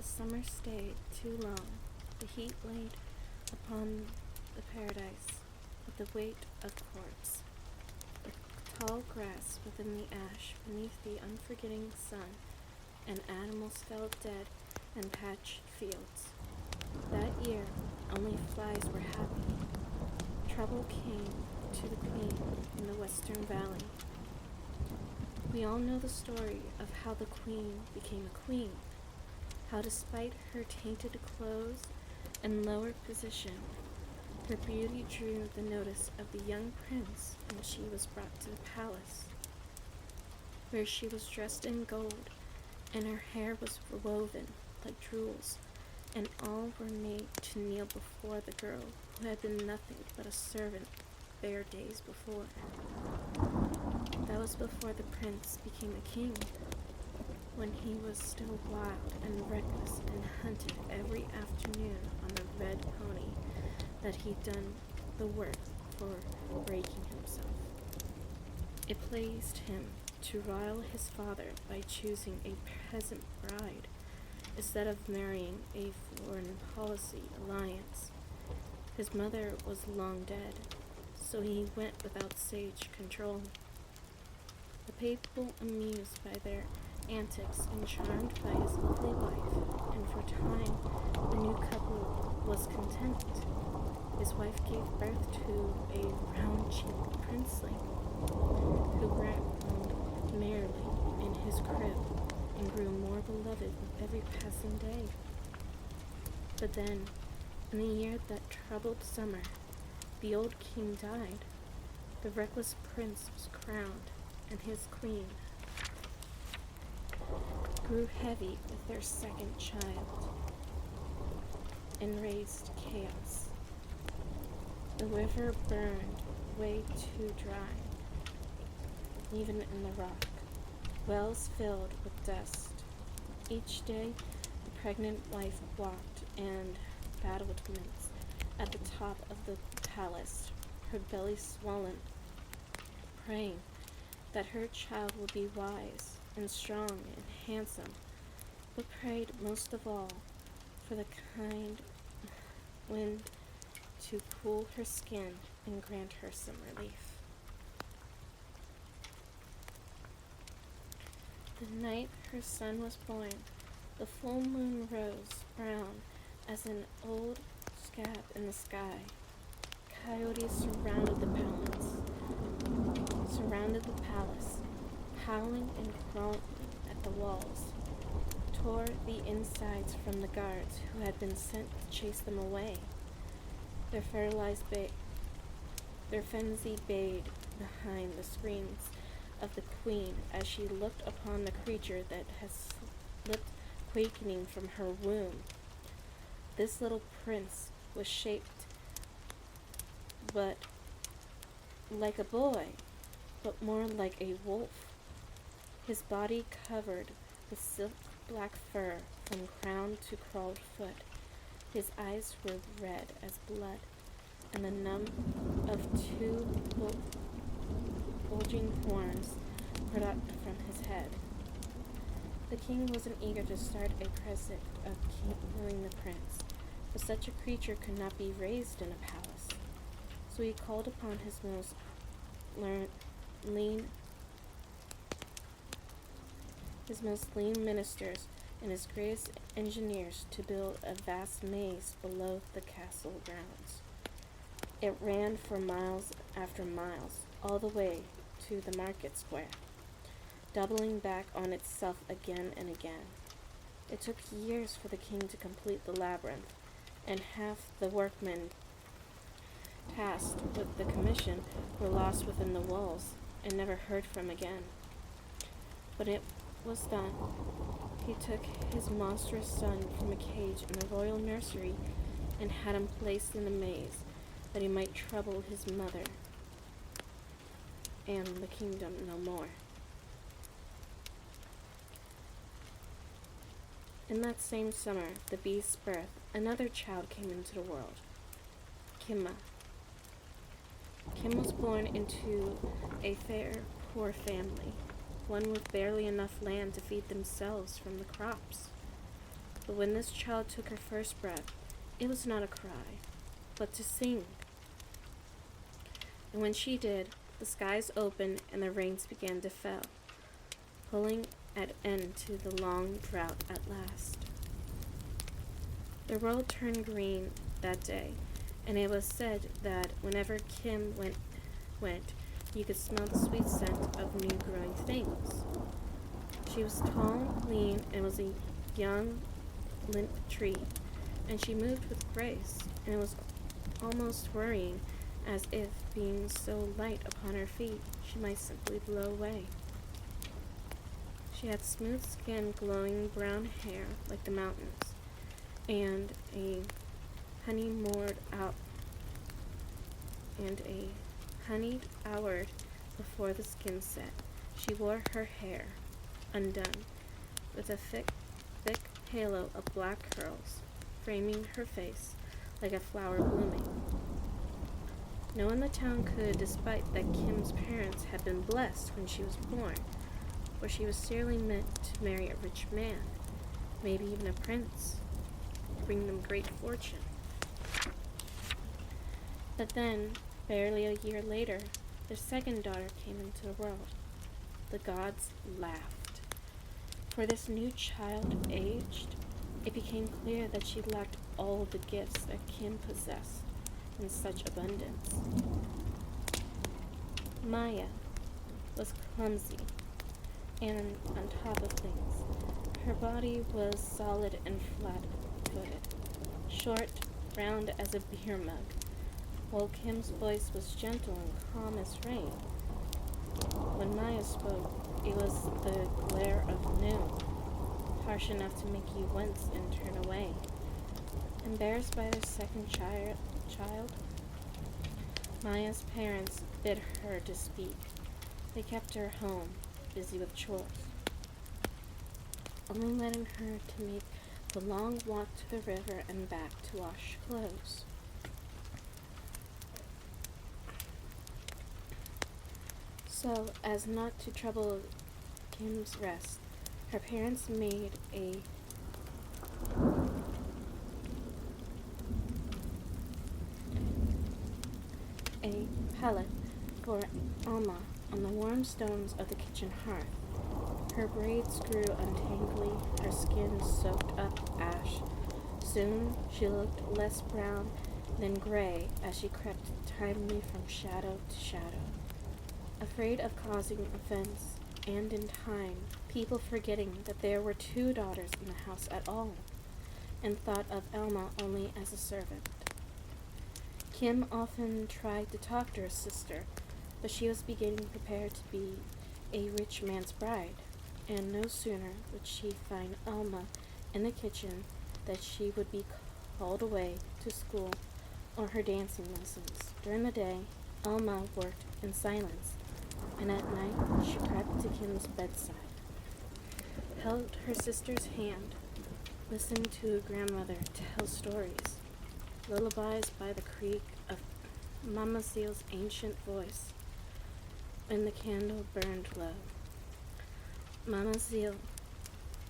summer stayed too long, the heat laid upon the paradise with the weight of corpse. The tall grass within the ash beneath the unforgetting sun, and animals fell dead in patched fields. That year, only flies were happy. Trouble came to the queen in the western valley. We all know the story of how the queen became a queen, how despite her tainted clothes and lower position, her beauty drew the notice of the young prince when she was brought to the palace, where she was dressed in gold, and her hair was woven like jewels, and all were made to kneel before the girl who had been nothing but a servant bare days before. That was before the prince became a king, when he was still wild and reckless and hunted every afternoon on the red pony that he'd done the work for breaking himself. It pleased him to rile his father by choosing a peasant bride instead of marrying a foreign policy alliance. His mother was long dead, so he went without sage control. The people, amused by their antics and charmed by his lovely wife, and for a time the new couple was content. His wife gave birth to a round-cheeked princeling, who groaned merrily in his crib and grew more beloved with every passing day. But then, in the year that troubled summer, the old king died. The reckless prince was crowned, and his queen grew heavy with their second child and raised chaos. The river burned way too dry, even in the rock. Wells filled with dust. Each day, the pregnant wife walked and battlements at the top of the palace, her belly swollen, praying that her child would be wise and strong and handsome, but prayed most of all for the kind wind to cool her skin and grant her some relief. The night her son was born, the full moon rose brown as an old scab in the sky. Coyotes surrounded the palace, howling and crawling at the walls, tore the insides from the guards who had been sent to chase them away. Their frenzy bayed behind the screams of the queen as she looked upon the creature that had slipped quaking from her womb. This little prince was shaped but like a boy, but more like a wolf. His body covered with silk black fur from crown to crawled foot. His eyes were red as blood, and the numb of two bulging horns product from his head. The king wasn't eager to start a project of killing the prince, but such a creature could not be raised in a palace. So he called upon his most lean ministers and his greatest engineers to build a vast maze below the castle grounds. It ran for miles after miles, all the way to the market square, doubling back on itself again and again. It took years for the king to complete the labyrinth, and half the workmen tasked with the commission were lost within the walls and never heard from again. When it was done, he took his monstrous son from a cage in the royal nursery and had him placed in a maze that he might trouble his mother and the kingdom no more. In that same summer, the beast's birth, another child came into the world, Kimma. Kim was born into a fair, poor family, one with barely enough land to feed themselves from the crops. But when this child took her first breath, it was not a cry, but to sing. And when she did, the skies opened and the rains began to fall, pulling an end to the long drought at last. The world turned green that day, and it was said that whenever Kim went, you could smell the sweet scent of new growing things. She was tall, lean, and was a young limp tree, and she moved with grace, and it was almost worrying, as if, being so light upon her feet, she might simply blow away. She had smooth skin, glowing brown hair like the mountains, and a honeyed hour before the skin set. She wore her hair undone, with a thick halo of black curls, framing her face like a flower blooming. No one in the town could, despite that Kim's parents had been blessed when she was born, for she was surely meant to marry a rich man, maybe even a prince, bring them great fortune. But then, barely a year later, their second daughter came into the world. The gods laughed. For this new child aged, it became clear that she lacked all the gifts that Kim possessed in such abundance. Maya was clumsy, and on top of things, her body was solid and flat-footed, short, round as a beer mug, while Kim's voice was gentle and calm as rain. When Maya spoke, it was the glare of noon, harsh enough to make you wince and turn away. Embarrassed by their second child, Maya's parents bid her to speak. They kept her home, busy with chores, only letting her to make the long walk to the river and back to wash clothes. So, as not to trouble Kim's rest, her parents made a pallet for Alma on the warm stones of the kitchen hearth. Her braids grew untangly, her skin soaked up ash. Soon she looked less brown than gray as she crept timely from shadow to shadow, afraid of causing offense, and in time, people forgetting that there were two daughters in the house at all, and thought of Alma only as a servant. Kim often tried to talk to her sister, but she was beginning prepared to be a rich man's bride, and no sooner would she find Alma in the kitchen than she would be called away to school or her dancing lessons. During the day, Alma worked in silence, and at night she crept to Kim's bedside, held her sister's hand, listened to her grandmother tell stories, lullabies by the creak of Mama Zeal's ancient voice, when the candle burned low. Mama Zeal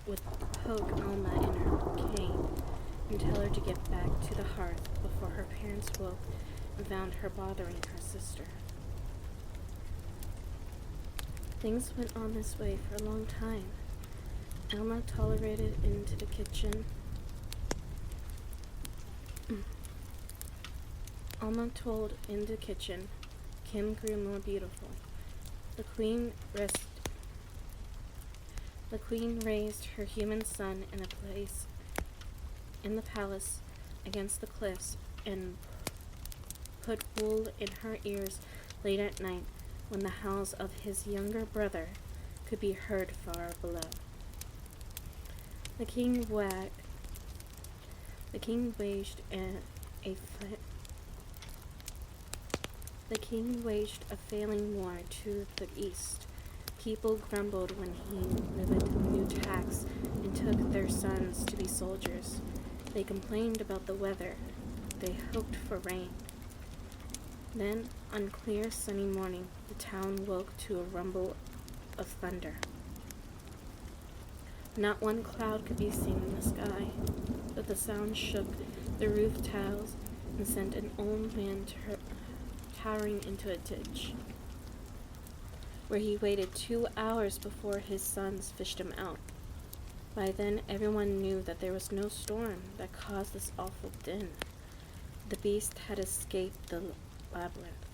would poke Alma in her cane and tell her to get back to the hearth before her parents woke and found her bothering her sister. Things went on this way for a long time. Alma tolerated into the kitchen. Alma told in the kitchen, Kim grew more beautiful. The queen raised her human son in a place in the palace against the cliffs and put wool in her ears late at night when the howls of his younger brother could be heard far below. The king waged a failing war to the east. People grumbled when he levied new tax and took their sons to be soldiers. They complained about the weather. They hoped for rain. Then, on clear sunny morning, the town woke to a rumble of thunder. Not one cloud could be seen in the sky, but the sound shook the roof tiles and sent an old man towering into a ditch, where he waited 2 hours before his sons fished him out. By then, everyone knew that there was no storm that caused this awful din. The beast had escaped the labyrinth,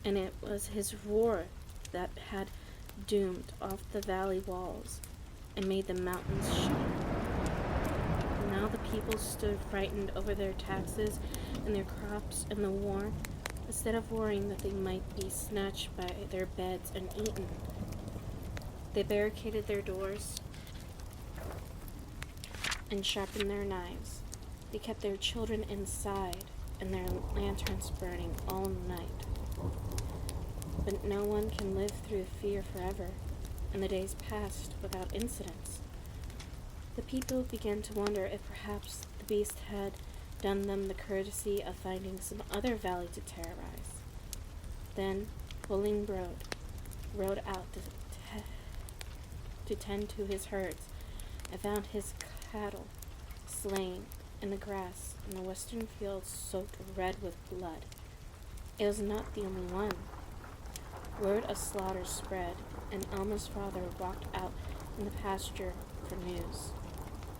and it was his roar that had doomed off the valley walls and made the mountains shudder. Now the people stood frightened over their taxes and their crops and the war, instead of worrying that they might be snatched by their beds and eaten. They barricaded their doors and sharpened their knives. They kept their children inside and their lanterns burning all night. But no one can live through fear forever, and the days passed without incidents. The people began to wonder if perhaps the beast had done them the courtesy of finding some other valley to terrorize. Then Bolingbroke rode out to tend to his herds and found his cattle slain in the grass in the western fields soaked red with blood. It was not the only one. Word of slaughter spread, and Alma's father walked out in the pasture for news.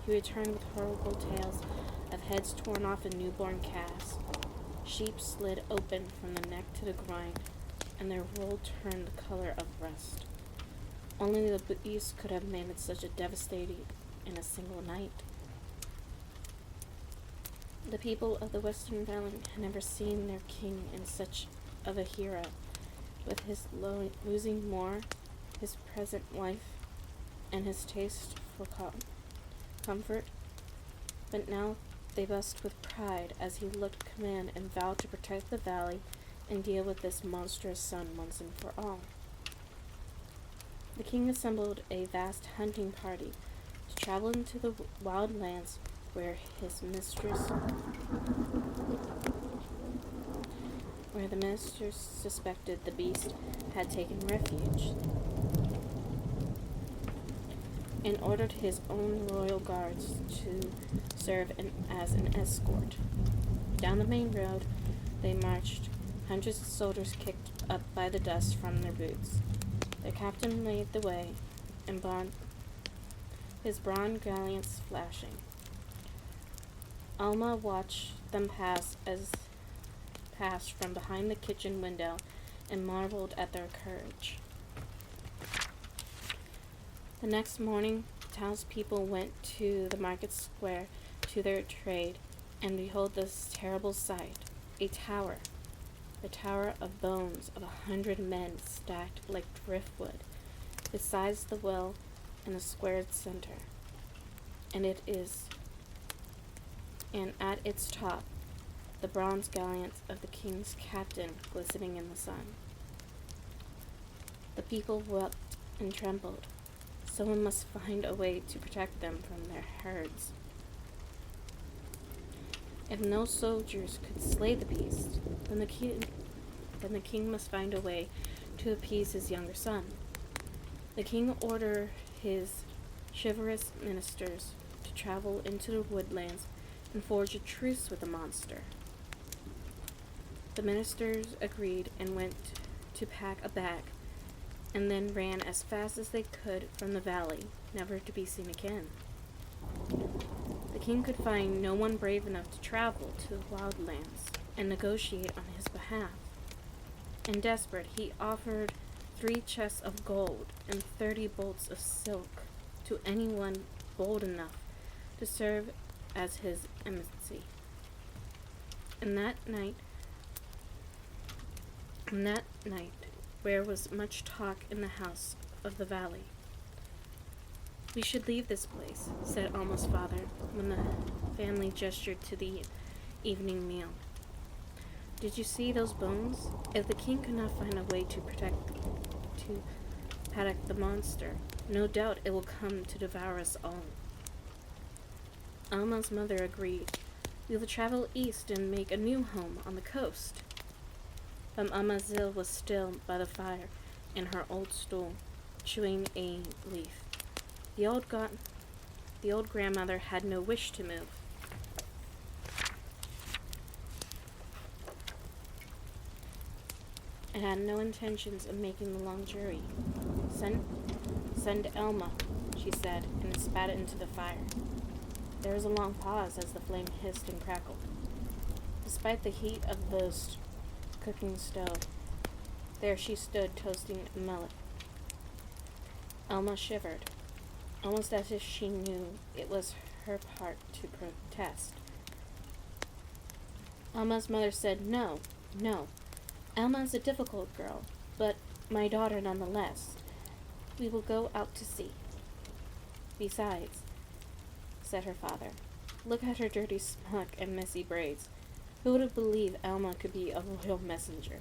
He returned with horrible tales of heads torn off and newborn calves. Sheep slid open from the neck to the groin, and their wool turned the color of rust. Only the beast could have managed such a devastating in a single night. The people of the Western Valley had never seen their king in such of a hero, with his losing more, his present wife, and his taste for comfort. But now they buzzed with pride as he looked command and vowed to protect the valley and deal with this monstrous son once and for all. The king assembled a vast hunting party to travel into the wild lands where the ministers suspected the beast had taken refuge, and ordered his own royal guards to serve as an escort. Down the main road they marched, hundreds of soldiers kicked up by the dust from their boots. Their captain led the way, and his bronze galleons flashing. Alma watched them pass from behind the kitchen window and marveled at their courage. The next morning, the townspeople went to the market square to their trade, and behold this terrible sight, a tower, the tower of bones of 100 men stacked like driftwood, besides the well in the squared center, and at its top, the bronze galleons of the king's captain glistening in the sun. The people wept and trembled. Someone must find a way to protect them from their herds. If no soldiers could slay the beast, then the king must find a way to appease his younger son. The king ordered his chivalrous ministers to travel into the woodlands and forge a truce with the monster. The ministers agreed and went to pack a bag, and then ran as fast as they could from the valley, never to be seen again. The king could find no one brave enough to travel to the wildlands and negotiate on his behalf. And desperate, he offered 3 chests of gold and 30 bolts of silk to anyone bold enough to serve as his embassy. And that night, where was much talk in the house of the valley. "We should leave this place," said Alma's father, when the family gestured to the evening meal. "Did you see those bones? If the king could not find a way to protect the monster, no doubt it will come to devour us all." Alma's mother agreed. "We will travel east and make a new home on the coast." But Mademoiselle was still by the fire in her old stool, chewing a leaf. The old grandmother had no wish to move. And had no intentions of making the long journey. Send Elma, she said, and spat it into the fire. There was a long pause as the flame hissed and crackled. Despite the heat of the cooking stove, there she stood toasting a millet. Elma shivered, almost as if she knew it was her part to protest. Elma's mother said, No. Elma is a difficult girl, but my daughter nonetheless. We will go out to sea. Besides, said her father, look at her dirty smock and messy braids. Who would have believed Elma could be a royal messenger?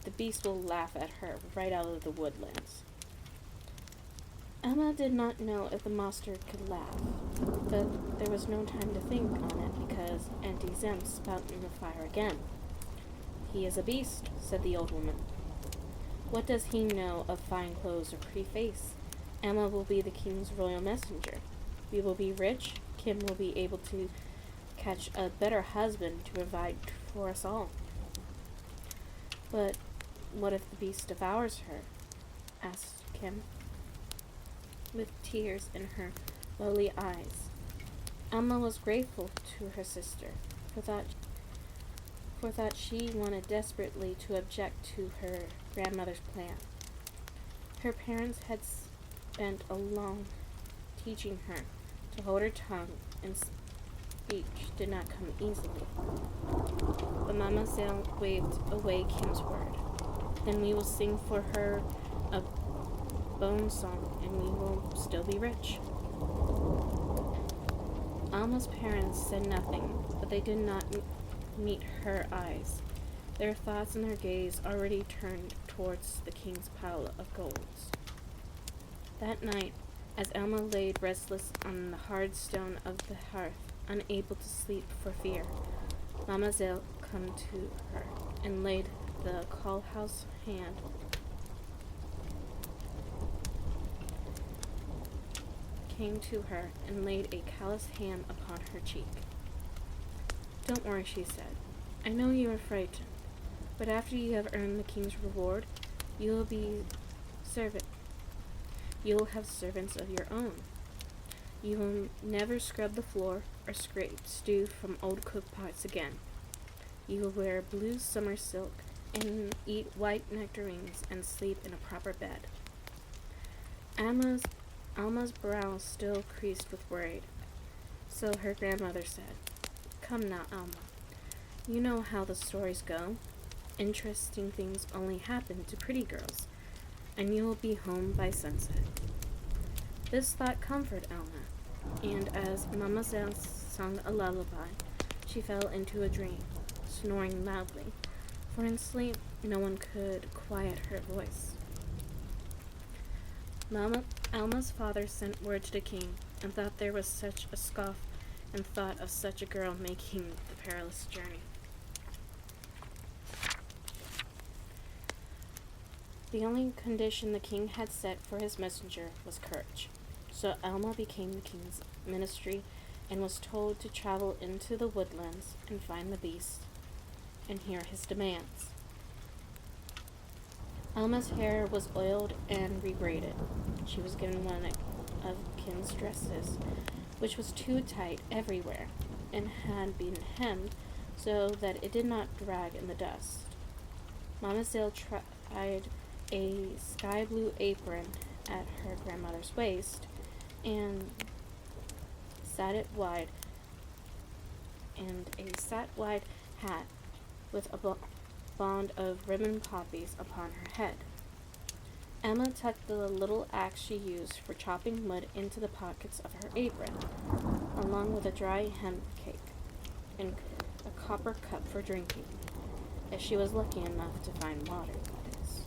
The beast will laugh at her right out of the woodlands. Elma did not know if the monster could laugh, but there was no time to think on it because Auntie Zem spouted in the fire again. He is a beast, said the old woman. What does he know of fine clothes or pretty face? Emma will be the king's royal messenger. We will be rich. Kim will be able to catch a better husband to provide for us all. But what if the beast devours her? Asked Kim, with tears in her lowly eyes. Emma was grateful to her sister, for that she wanted desperately to object to her grandmother's plan. Her parents had spent a long teaching her to hold her tongue, and speech did not come easily. But Mademoiselle waved away Kim's word. Then we will sing for her a bone song, and we will still be rich. Alma's parents said nothing, but they did not meet her eyes. Their thoughts and their gaze already turned towards the king's pile of golds. That night, as Elma laid restless on the hard stone of the hearth, unable to sleep for fear, Mademoiselle came to her and laid the cowhouse hand a callous hand upon her cheek. Don't worry, she said. I know you are frightened, but after you have earned the king's reward, you will have servants of your own. You will never scrub the floor or scrape stew from old cook pots again. You will wear blue summer silk and eat white nectarines and sleep in a proper bed. Alma's brow still creased with worry, so her grandmother said, Come now, Alma. You know how the stories go. Interesting things only happen to pretty girls, and you will be home by sunset. This thought comforted Alma, and as Mademoiselle sung a lullaby, she fell into a dream, snoring loudly, for in sleep no one could quiet her voice. Alma's father sent word to the king, and thought there was such a scoff and thought of such a girl making the perilous journey. The only condition the king had set for his messenger was courage. So Alma became the king's ministry and was told to travel into the woodlands and find the beast and hear his demands. Alma's hair was oiled and rebraided. She was given one of Kim's dresses, which was too tight everywhere and had been hemmed so that it did not drag in the dust. Mademoiselle tried a sky blue apron at her grandmother's waist and a sat-wide hat with a bond of ribbon poppies upon her head. Emma tucked the little axe she used for chopping wood into the pockets of her apron, along with a dry hemp cake and a copper cup for drinking, if she was lucky enough to find water, that is.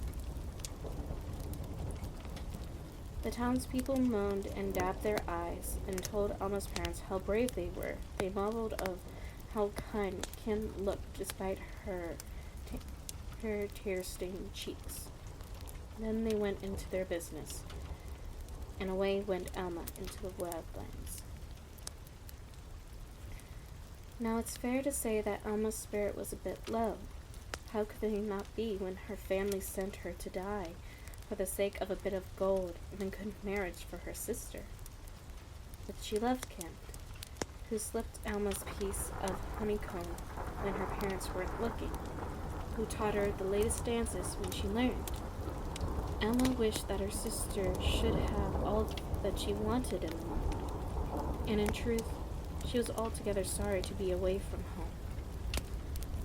The townspeople moaned and dabbed their eyes and told Alma's parents how brave they were. They marveled of how kind Kim looked despite her tear-stained cheeks. Then they went into their business. and away went Alma into the wildlands. Now it's fair to say that Alma's spirit was a bit low. How could they not be when her family sent her to die for the sake of a bit of gold and a good marriage for her sister? But she loved Kent, who slipped Alma's piece of honeycomb when her parents weren't looking, who taught her the latest dances when she learned. Alma wished that her sister should have all that she wanted in life, and in truth, she was altogether sorry to be away from home.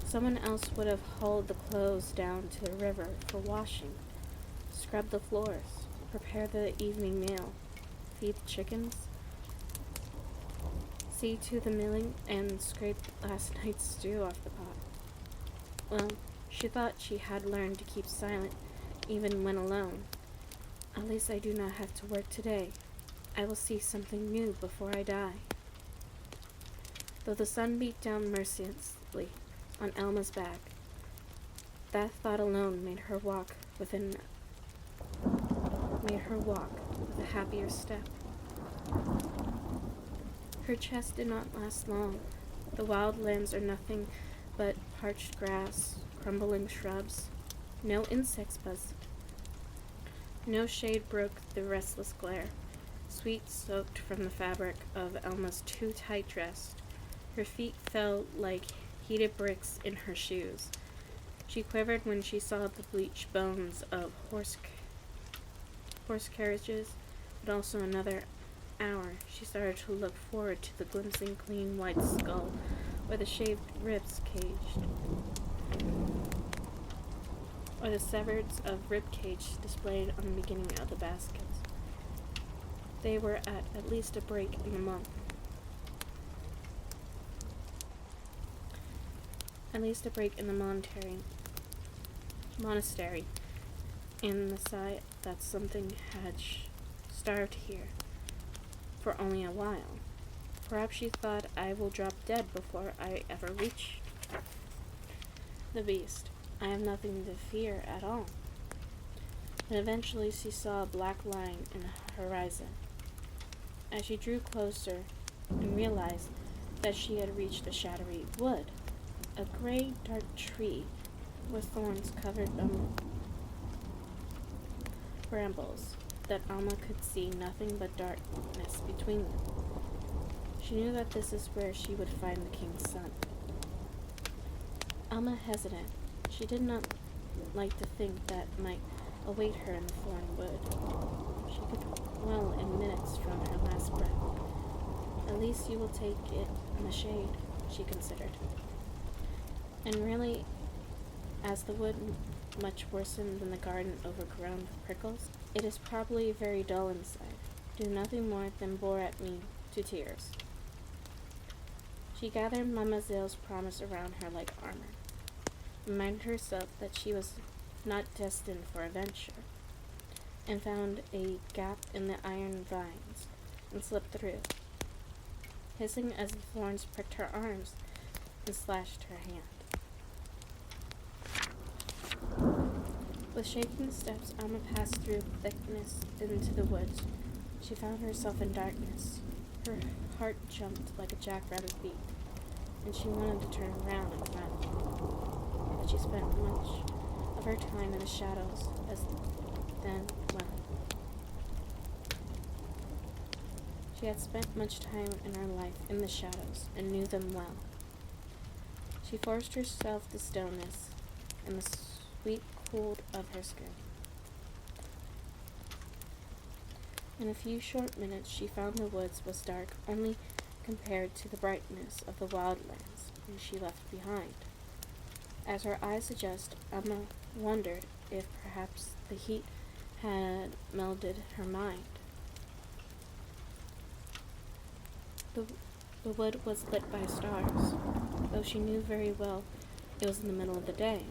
Someone else would have hauled the clothes down to the river for washing, scrub the floors, prepare the evening meal, feed the chickens, see to the milling, and scrape last night's stew off the pot. Well, she thought she had learned to keep silent even when alone. At least I do not have to work today. I will see something new before I die. Though the sun beat down mercilessly on Alma's back, that thought alone made her walk with a happier step. Her chest did not last long. The wild lands are nothing but parched grass, crumbling shrubs. No insects buzzed. No shade broke the restless glare. Sweat soaked from the fabric of Alma's too tight dress. Her feet felt like heated bricks in her shoes. She quivered when she saw the bleached bones of horse carriages, but also another hour she started to look forward to the glimpsing clean white skull or the shaved ribs caged, or the severed of rib cage displayed on the beginning of the baskets. They were at least a break in the month. At least a break in the monastery, and the sight that something had starved here for only a while. Perhaps she thought, I will drop dead before I ever reach the beast. I have nothing to fear at all. And eventually she saw a black line in the horizon. As she drew closer and realized that she had reached a shadowy wood, a gray, dark tree with thorns covered brambles that Alma could see nothing but darkness between them. She knew that this is where she would find the king's son. Alma hesitated. She did not like to think that might await her in the thorn wood. She could well in minutes from her last breath. At least you will take it in the shade, she considered. And really, as the wood much worsened than the garden overgrown with prickles, it is probably very dull inside, do nothing more than bore at me to tears. She gathered Mademoiselle's promise around her like armor, reminded herself that she was not destined for adventure, and found a gap in the iron vines, and slipped through, hissing as the thorns pricked her arms and slashed her hand. With shaking steps, Alma passed through thickness into the woods. She found herself in darkness. Her heart jumped like a jackrabbit beat, and she wanted to turn around and run. But she spent much of her time in the shadows She had spent much time in her life in the shadows and knew them well. She forced herself to stillness and the sweet cool of her skin. In a few short minutes she found the woods was dark only compared to the brightness of the wildlands she left behind. As her eyes adjusted, Emma wondered if perhaps the heat had melded her mind. The wood was lit by stars, though she knew very well it was in the middle of the day.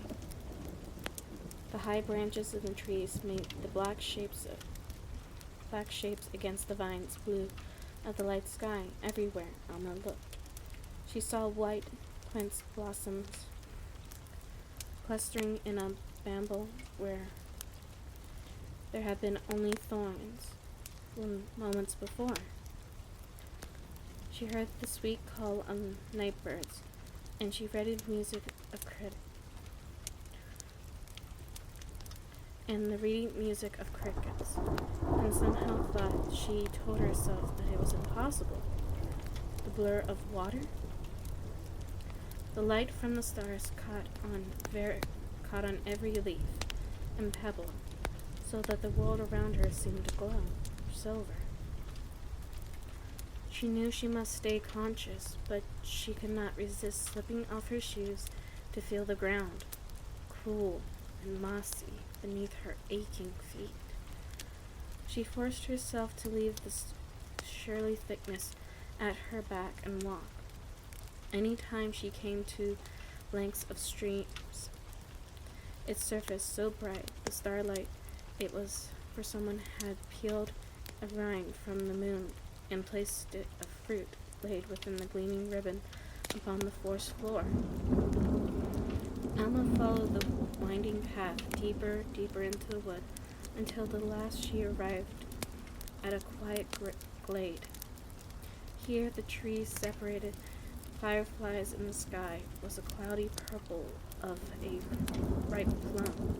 The high branches of the trees made the black shapes against the vines blue of the light sky everywhere Alma looked. She saw white quince blossoms clustering in a bramble where there had been only thorns, moments before. She heard the sweet call of night birds, and she read music of and the reading music of crickets, and somehow thought she told herself that it was impossible. The blur of water? The light from the stars caught on every leaf and pebble, so that the world around her seemed to glow silver. She knew she must stay conscious, but she could not resist slipping off her shoes to feel the ground, cool and mossy beneath her aching feet. She forced herself to leave the surely thickness at her back and walk. Any time she came to lengths of streams, its surface so bright, the starlight, it was for someone had peeled a rind from the moon and placed it of fruit laid within the gleaming ribbon upon the forest floor. Alma followed the winding path deeper into the wood until the last she arrived at a quiet glade. Here the trees separated fireflies in the sky was a cloudy purple of a ripe plum.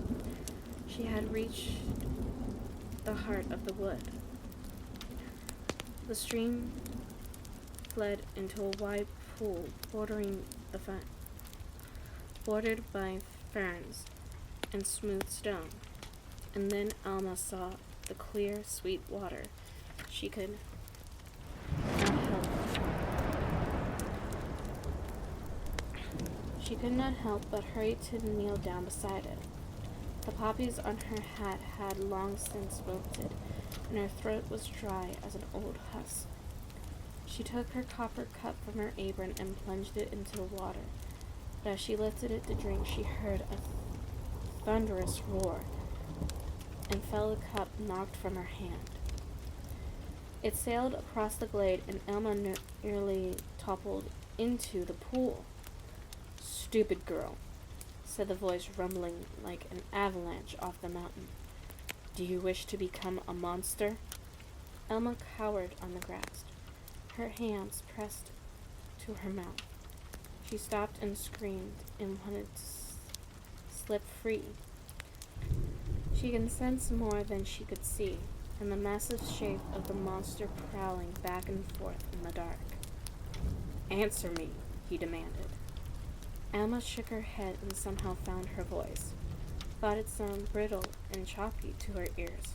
She had reached the heart of the wood. The stream fled into a wide pool bordering the fence, bordered by ferns and smooth stone, and then Alma saw the clear, sweet water. She could not help but hurry to kneel down beside it. The poppies on her hat had long since wilted, and her throat was dry as an old husk. She took her copper cup from her apron and plunged it into the water, but as she lifted it to drink, she heard a thunderous roar, and felt the cup knocked from her hand. It sailed across the glade, and Alma nearly toppled into the pool. "Stupid girl," said the voice, rumbling like an avalanche off the mountain. "Do you wish to become a monster?" Alma cowered on the grass, her hands pressed to her mouth. She stopped and screamed and wanted to slip free. She could sense more than she could see, and the massive shape of the monster prowling back and forth in the dark. "Answer me," he demanded. Alma shook her head and somehow found her voice, thought it sounded brittle and choppy to her ears.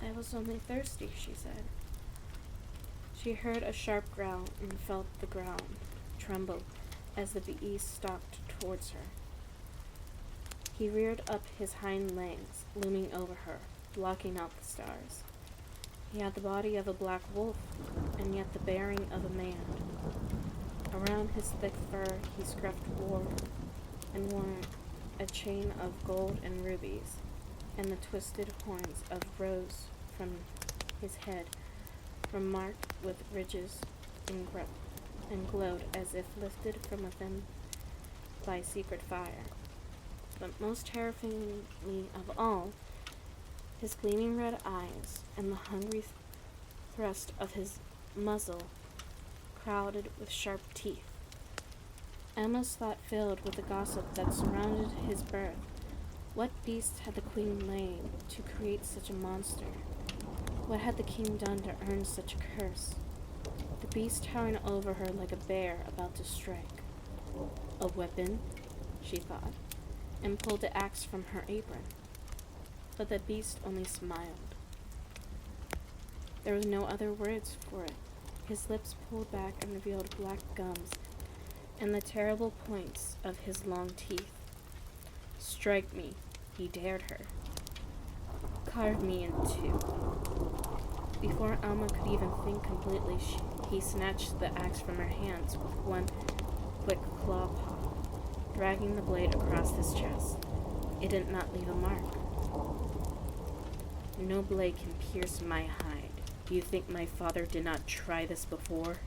"I was only thirsty," she said. She heard a sharp growl and felt the ground tremble as the beast stalked towards her. He reared up his hind legs, looming over her, blocking out the stars. He had the body of a black wolf, and yet the bearing of a man. Around his thick fur he scruffed and wore a chain of gold and rubies, and the twisted horns of rose from his head were marked with ridges and glowed as if lifted from within by secret fire. But most terrifyingly of all, his gleaming red eyes and the hungry thrust of his muzzle crowded with sharp teeth. Alma's thought filled with the gossip that surrounded his birth. What beast had the queen laid to create such a monster? What had the king done to earn such a curse? The beast towering over her like a bear about to strike. A weapon, she thought, and pulled the axe from her apron. But the beast only smiled. There was no other words for it. His lips pulled back and revealed black gums and the terrible points of his long teeth. "Strike me," he dared her. "Carve me in two." Before Alma could even think completely, he snatched the axe from her hands with one quick claw paw, dragging the blade across his chest. It did not leave a mark. "No blade can pierce my hide. Do you think my father did not try this before?"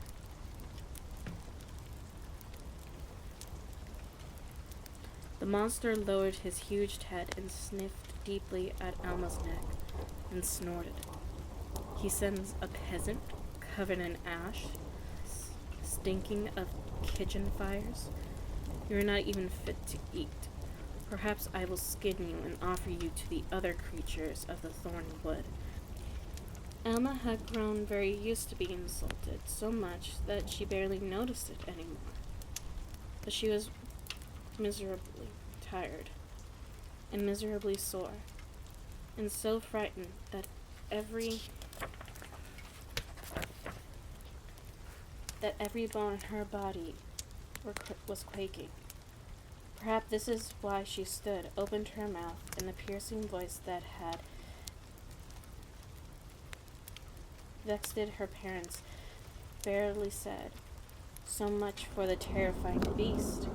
The monster lowered his huge head and sniffed deeply at Alma's neck and snorted. He sends a peasant covered in ash, stinking of kitchen fires. You are not even fit to eat. Perhaps I will skin you and offer you to the other creatures of the thorny wood. Alma had grown very used to being insulted, so much that she barely noticed it anymore. But she was miserably tired, and miserably sore, and so frightened that every bone in her body was quaking. Perhaps this is why she stood, opened her mouth, and the piercing voice that had vexed her parents barely said, "So much for the terrifying beast.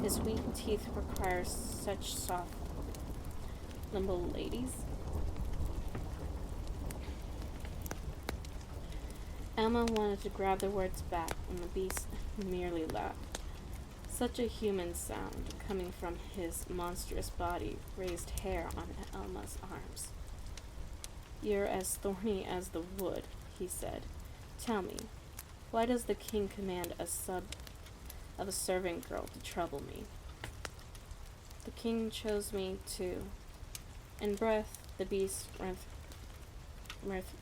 His weak teeth require such soft, nimble ladies." Alma wanted to grab the words back when the beast merely laughed. Such a human sound coming from his monstrous body raised hair on Alma's arms. "You're as thorny as the wood," he said. "Tell me, why does the king command a servant girl to trouble me?" "The king chose me to." In breath, the beast's mirth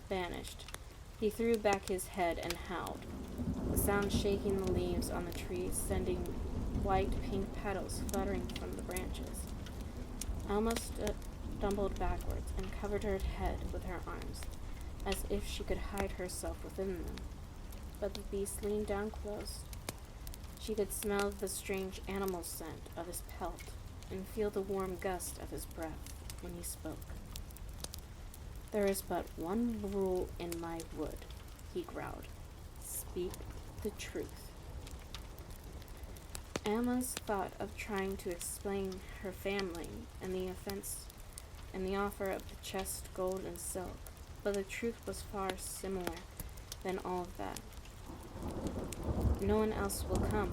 vanished. He threw back his head and howled, the sound shaking the leaves on the trees, sending white-pink petals fluttering from the branches. Alma stumbled backwards and covered her head with her arms, as if she could hide herself within them. But the beast leaned down close. She could smell the strange animal scent of his pelt and feel the warm gust of his breath when he spoke. "There is but one rule in my wood," he growled. "Speak the truth." Alma's thought of trying to explain her family and the offer of the chest, gold, and silk, but the truth was far similar than all of that. "No one else will come."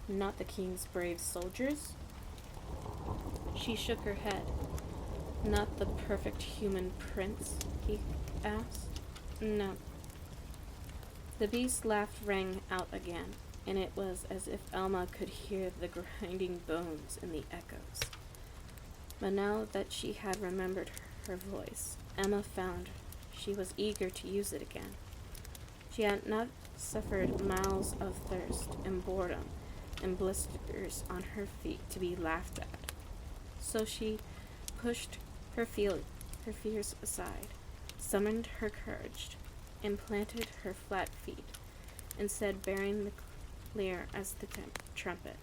"Not the king's brave soldiers?" She shook her head. "Not the perfect human prince?" he asked. "No." The beast's laugh rang out again, and it was as if Alma could hear the grinding bones in the echoes. But now that she had remembered her voice, Alma found she was eager to use it again. She had not suffered miles of thirst and boredom and blisters on her feet to be laughed at. So she pushed her fears aside, summoned her courage, and planted her flat feet, and said, bearing the clear as the trumpet,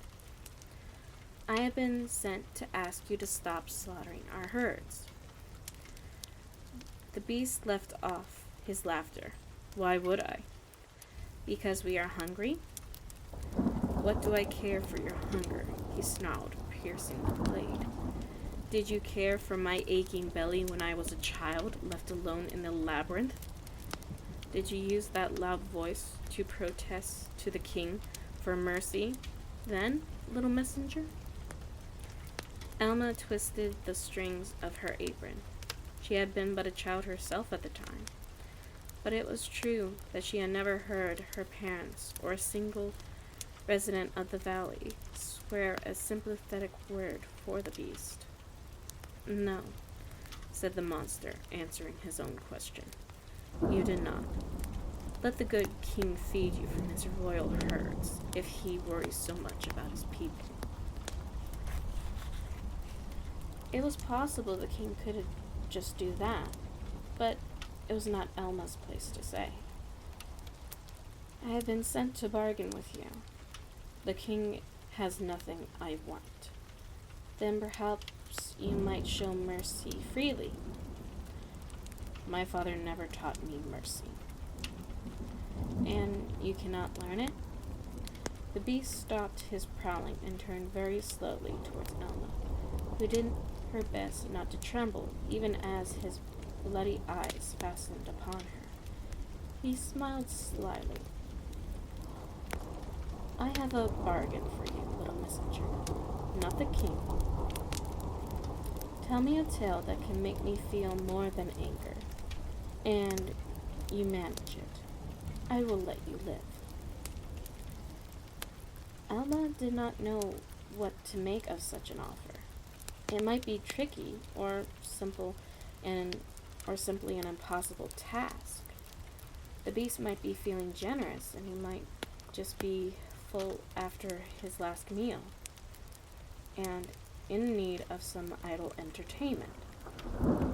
"I have been sent to ask you to stop slaughtering our herds." The beast left off his laughter. "Why would I? Because we are hungry?" "What do I care for your hunger?" he snarled, piercing the blade. "Did you care for my aching belly when I was a child, left alone in the labyrinth? Did you use that loud voice to protest to the king for mercy then, little messenger?" Alma twisted the strings of her apron. She had been but a child herself at the time, but it was true that she had never heard her parents or a single resident of the valley swear a sympathetic word for the beast. "No," said the monster, answering his own question. "You did not. Let the good king feed you from his royal herds, if he worries so much about his people." It was possible the king could just do that, but it was not Alma's place to say. "I have been sent to bargain with you. The king has nothing I want. Then perhaps you might show mercy freely." "My father never taught me mercy." "And you cannot learn it?" The beast stopped his prowling and turned very slowly towards Alma, who did her best not to tremble, even as his bloody eyes fastened upon her. He smiled slyly. "I have a bargain for you, little messenger. Not the king. Tell me a tale that can make me feel more than anger, and you manage it. I will let you live. Alma did not know what to make of such an offer. It might be tricky or simply an impossible task. The beast might be feeling generous, and he might just be full after his last meal and in need of some idle entertainment.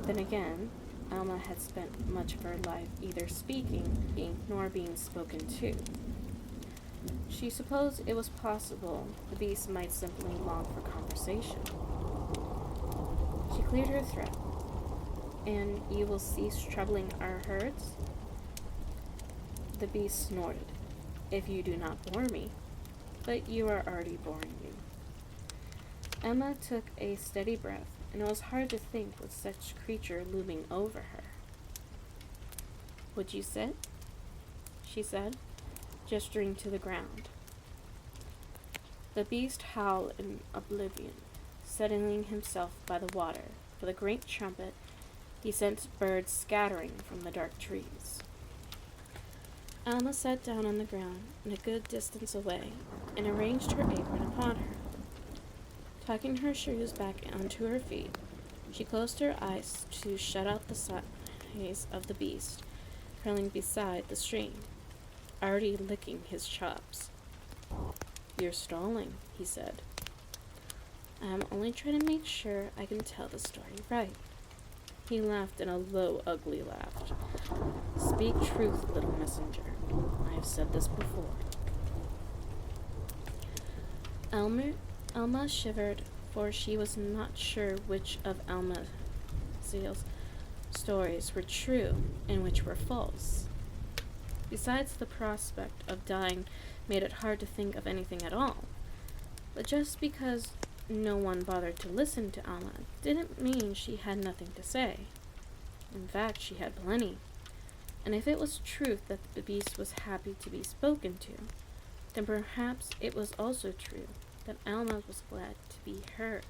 Then again, Alma had spent much of her life either speaking nor being spoken to. She supposed it was possible the beast might simply long for conversation. She cleared her throat. And you will cease troubling our herds? The beast snorted. If you do not bore me, but you are already boring me. Emma took a steady breath, and it was hard to think with such creature looming over her. Would you sit? She said, gesturing to the ground. The beast howled in oblivion, settling himself by the water, with a great trumpet. He sent birds scattering from the dark trees. Alma sat down on the ground, a good distance away, and arranged her apron upon her. Tucking her shoes back onto her feet, she closed her eyes to shut out the size of the beast, curling beside the stream, already licking his chops. You're stalling, he said. I'm only trying to make sure I can tell the story right. He laughed in a low, ugly laugh. Speak truth, little messenger. I have said this before. Alma shivered, for she was not sure which of Alma's stories were true and which were false. Besides, the prospect of dying made it hard to think of anything at all. But just because no one bothered to listen to Alma didn't mean she had nothing to say. In fact, she had plenty. And if it was truth that the beast was happy to be spoken to, then perhaps it was also true that Alma was glad to be heard.